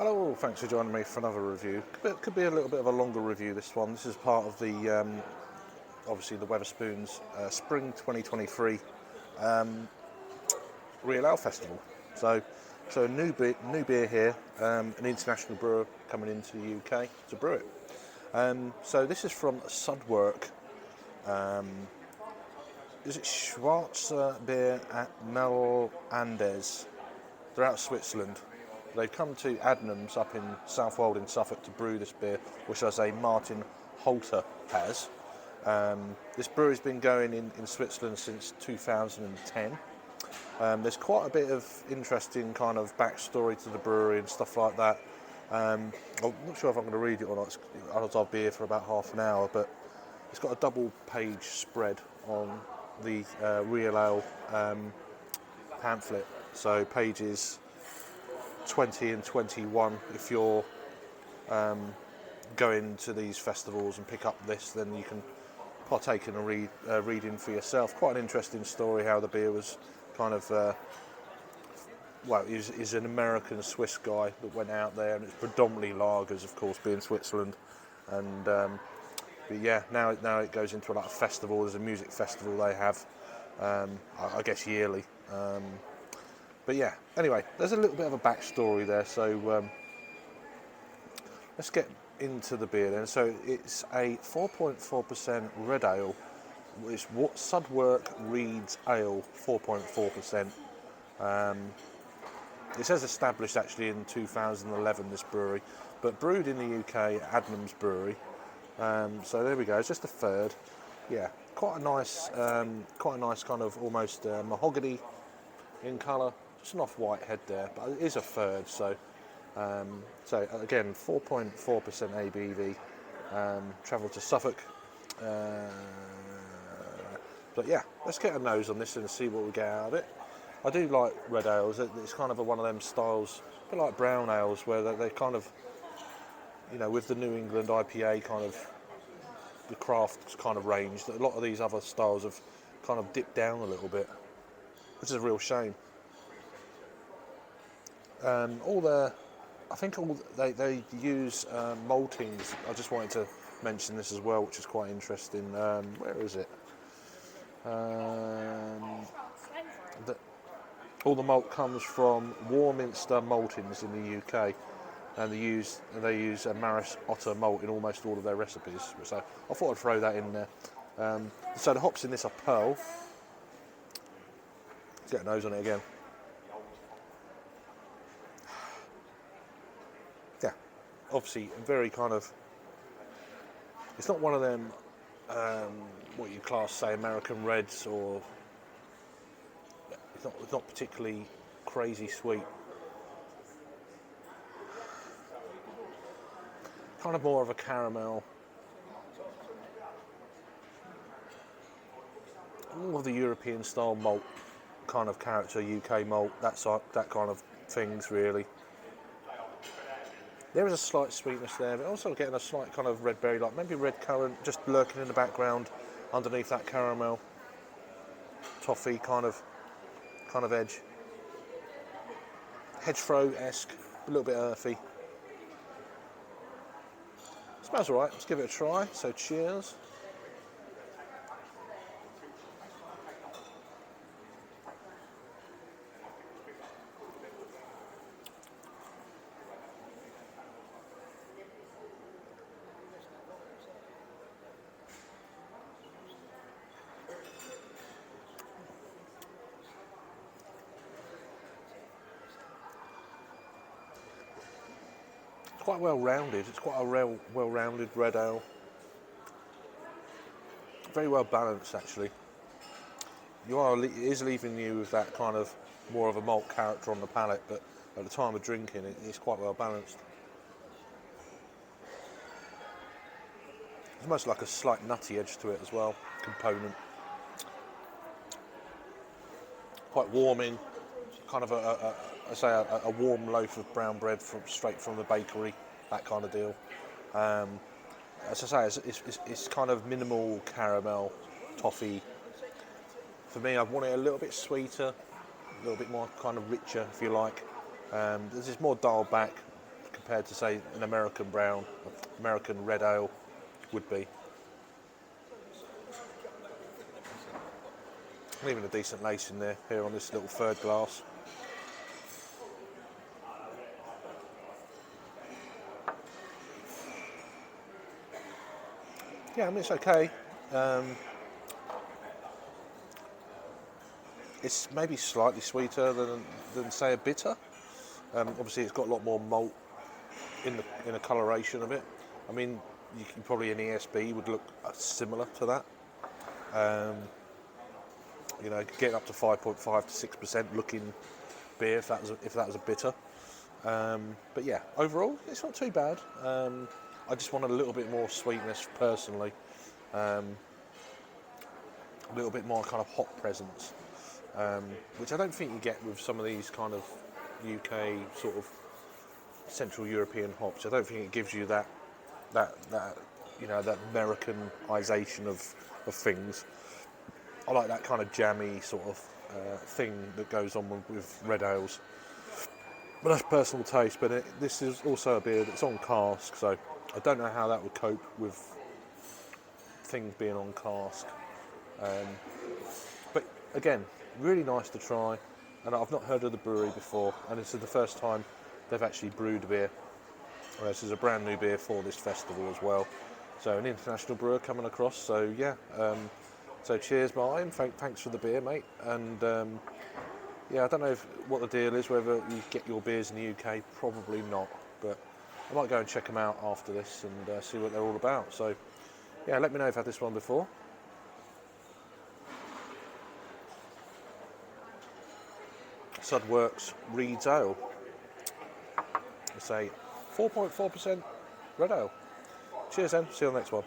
Hello, thanks for joining me for another review. Could be a little bit of a longer review, this one. This is part of the, obviously the Wetherspoons Spring 2023 Real Ale Festival. So a new beer here, an international brewer coming into the UK to brew it. So this is from Sudwerk. Is it Schwarzer Beer at Mel Andes? They're out of Switzerland. They've come to Adnams up in Southwold in Suffolk to brew this beer, which I say Martin Holter has. This brewery's been going in Switzerland since 2010. There's quite a bit of interesting kind of backstory to the brewery and stuff like that. I'm not sure if I'm going to read it or not. I'll be here for about half an hour, but it's got a double page spread on the Real Ale pamphlet. So pages 20 and 21, if you're going to these festivals and pick up this, then you can partake in a reading for yourself. Quite an interesting story how the beer was kind of, well, he's an American-Swiss guy that went out there, and it's predominantly lagers, of course, being Switzerland. And but yeah, now it goes into like a festival. There's a music festival they have, I guess yearly. But yeah, anyway, there's a little bit of a backstory there, so let's get into the beer then. So it's a 4.4% red ale. It's what Sudwerk Reed's Ale, 4.4%. It says established actually in 2011, this brewery, but brewed in the UK at Adnams Brewery. So there we go, it's just a third. Yeah, quite a nice kind of almost mahogany in colour. Just an off-white head there, but it is a third, so again, 4.4% ABV, travelled to Suffolk, but yeah, let's get a nose on this and see what we get out of it. I do like red ales. It's kind of one of them styles, a bit like brown ales, where they kind of, you know, with the New England IPA kind of, the craft kind of range, that a lot of these other styles have kind of dipped down a little bit, which is a real shame. They use maltings. I just wanted to mention this as well, which is quite interesting. Where is it? All the malt comes from Warminster Maltings in the UK, and they use a Maris Otter malt in almost all of their recipes. So I thought I'd throw that in there. So the hops in this are Pearl. Let's get a nose on it again. Yeah, obviously very kind of. It's not one of them what you class say American reds, or it's not particularly crazy sweet. Kind of more of a caramel. More of the European style malt kind of character, UK malt, that kind of things really. There is a slight sweetness there, but also getting a slight kind of red berry, like maybe red currant, just lurking in the background underneath that caramel, toffee kind of edge. Hedgerow-esque, a little bit earthy. Smells alright, let's give it a try, so cheers. It's quite well rounded. It's quite a well rounded red ale. Very well balanced actually. It is leaving you with that kind of more of a malt character on the palate, but at the time of drinking it's quite well balanced. There's almost like a slight nutty edge to it as well, component. Quite warming, kind of a warm loaf of brown bread straight from the bakery, that kind of deal. As I say, it's kind of minimal caramel, toffee. For me, I want it a little bit sweeter, a little bit more kind of richer, if you like. This is more dialed back compared to, say, an American brown, American red ale would be. And even a decent lace in there here on this little third glass. Yeah, I mean, it's okay. It's maybe slightly sweeter than say a bitter. Obviously, it's got a lot more malt in the coloration of it. I mean, you can probably an ESB would look similar to that. You know, getting up to 5.5 to 6% looking beer if that was a bitter. But yeah, overall, it's not too bad. I just wanted a little bit more sweetness personally, a little bit more kind of hop presence, which I don't think you get with some of these kind of UK sort of Central European hops. I don't think it gives you that you know, that Americanization of things. I like that kind of jammy sort of thing that goes on with red ales. But that's personal taste. But this is also a beer that's on cask, so I don't know how that would cope with things being on cask. But again, really nice to try. And I've not heard of the brewery before, and this is the first time they've actually brewed a beer. This is a brand new beer for this festival as well. So an international brewer coming across. So yeah. So cheers, Martin. Thanks for the beer, mate. And yeah, I don't know what the deal is, whether you get your beers in the UK. Probably not, but I might go and check them out after this and see what they're all about. So yeah, let me know if you've had this one before. Sudwerk's Reed's Ale. It's a 4.4% red ale. Cheers then, see you on the next one.